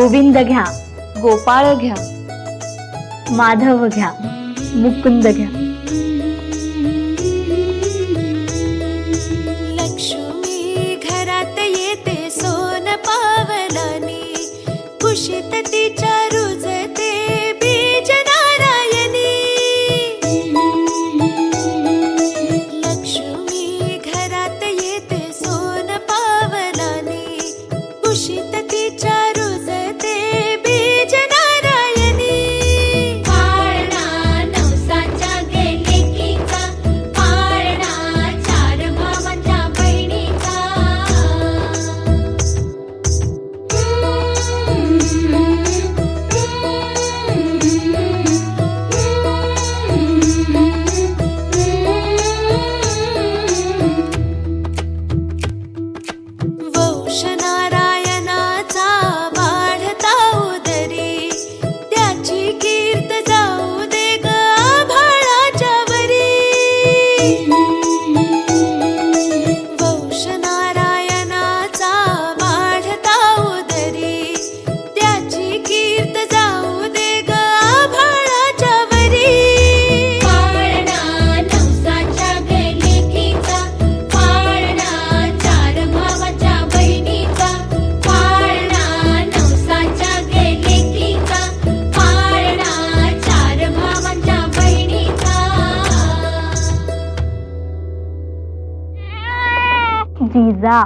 गोविंद घ्या, गोपाळ घ्या, माधव घ्या, मुकुंद घ्या. लक्ष्मी घरात येते सोन पावलानी, कुशीत तिच्या रुजते बीज नारायणी. लक्ष्मी घरात येते सोन पावलानी, कुशीत तिच्या रुजते बीज नारायणी. पाळणा नवसाच्या गेलेकीचा, पाळणा चार भावांच्या बहिणीचा. वंश नारायणाचा वाढता उदरी, त्याची कीर्त जाऊ दे ग आभाळाच्या वरी. वंश नारायणाचा वाढता उदरी, त्याची कीर्त जाऊ दे ग आभाळाच्या वरी. पाळणा नवसाच्या गेलेकीचा, पाळणा चार भावाच्या बहिणीचा. पाळणा नवसाच्या गेलेकीचा, पाळणा चार भावांच्या बहिणीचा. जिजा